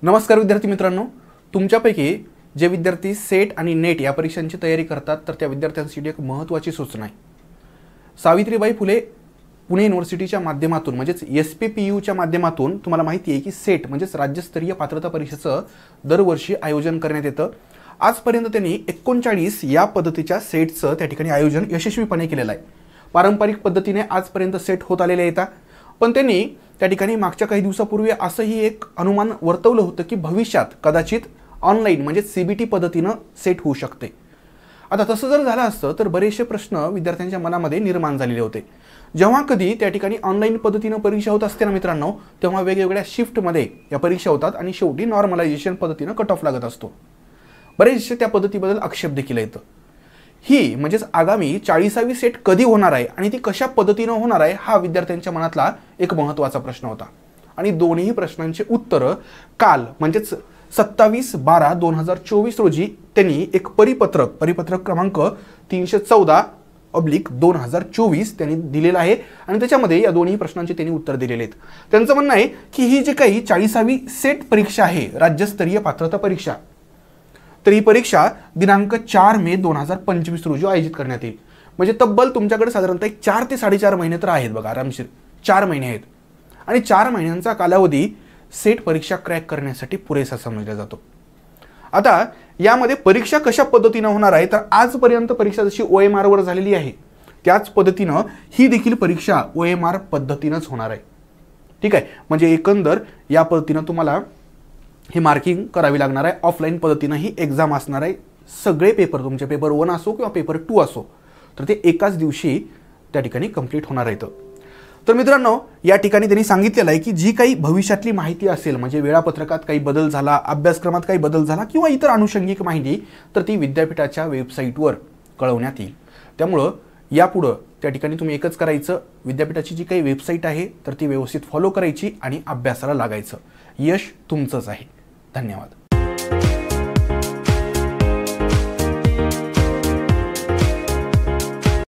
नमस्कार विद्यार्थी मित्रांनो, तुमच्यापैकी जे विद्यार्थी सेट आणि नेट या परीक्षांची तयारी करतात तर त्या विद्यार्थ्यांसाठी एक महत्त्वाची सूचना आहे। सावित्रीबाई फुले पुणे युनिव्हर्सिटीच्या माध्यमातून म्हणजेच SPPU च्या माध्यमातून तुम्हाला माहिती आहे की सेट म्हणजेच राज्यस्तरीय पात्रता परीक्षेचं दरवर्षी आयोजन करण्यात येतं। आजपर्यंत त्यांनी 39 या पद्धतीच्या सेटचं त्या ठिकाणी आयोजन यशस्वीपणे केलेलं आहे। पारंपरिक पद्धतीने आजपर्यंत सेट होत आलेले आहेत, पण त्यांनी त्या ठिकाणी मागच्या काही दिवसापूर्वी असंही एक अनुमान वर्तवलं होतं की भविष्यात कदाचित ऑनलाईन म्हणजे CBT पद्धतीने सेट होऊ शकते। आता तसं जर झालं असतं तर बरेचसे प्रश्न विद्यार्थ्यांच्या मनामध्ये निर्माण झालेले होते। जेव्हा कधी त्या ठिकाणी ऑनलाईन पद्धतीने परीक्षा होत असते ना मित्रांनो, तेव्हा वेगवेगळ्या शिफ्टमध्ये या परीक्षा होतात आणि शेवटी नॉर्मलायझेशन पद्धतीने कट ऑफ लागत असतो। बरेचसे त्या पद्धतीबद्दल आक्षेप देखील येतं। ही म्हणजेच आगामी 40वी सेट कधी होणार आहे आणि ती कशा पद्धतीने होणार आहे हा विद्यार्थ्यांच्या मनातला एक महत्त्वाचा प्रश्न होता। आणि दोन्ही प्रश्नांचे उत्तर काल म्हणजेच 27/12/2024 रोजी त्यांनी एक परिपत्रक क्रमांक 314/2024 त्यांनी दिलेला आहे आणि त्याच्यामध्ये या दोन्ही प्रश्नांची त्यांनी उत्तर दिलेले आहेत। त्यांचं म्हणणं आहे की ही जी काही 40वी सेट परीक्षा आहे राज्यस्तरीय पात्रता परीक्षा, तर ही परीक्षा दिनांक 4 मे 2025 रोजी आयोजित करण्यात येईल। म्हणजे तब्बल तुमच्याकडे साधारणतः 4 ते 4.5 महिने तर आहेत बघा, आरामशीर 4 महिने आहेत आणि 4 महिन्यांचा कालावधी सेट परीक्षा क्रॅक करण्यासाठी पुरेसा समजला जातो। आता यामध्ये परीक्षा कशा पद्धतीने होणार आहे तर आजपर्यंत परीक्षा जशी OMR वर झालेली आहे त्याच पद्धतीने ही देखील परीक्षा OMR पद्धतीनेच होणार आहे। ठीक आहे, म्हणजे एकंदर या पद्धतीने तुम्हाला ही मार्किंग करावी लागणार आहे। ऑफलाईन पद्धतीने ही एक्झाम असणार आहे। सगळे पेपर तुमचे पेपर 1 असो किंवा पेपर 2 असो तर ते एकाच दिवशी त्या ठिकाणी कंप्लीट होणार आहेत। तर मित्रांनो, या ठिकाणी त्यांनी सांगितलेलं आहे की जी काही भविष्यातली माहिती असेल म्हणजे वेळापत्रकात काही बदल झाला, अभ्यासक्रमात काही बदल झाला किंवा इतर अनुषंगिक माहिती तर ती विद्यापीठाच्या वेबसाईटवर कळवण्यात येईल। त्यामुळे यापुढे त्या ठिकाणी तुम्ही एकच करायचं, विद्यापीठाची जी काही वेबसाईट आहे तर ती व्यवस्थित फॉलो करायची आणि अभ्यासाला लागायचं। यश तुमचंच आहे। धन्यवाद।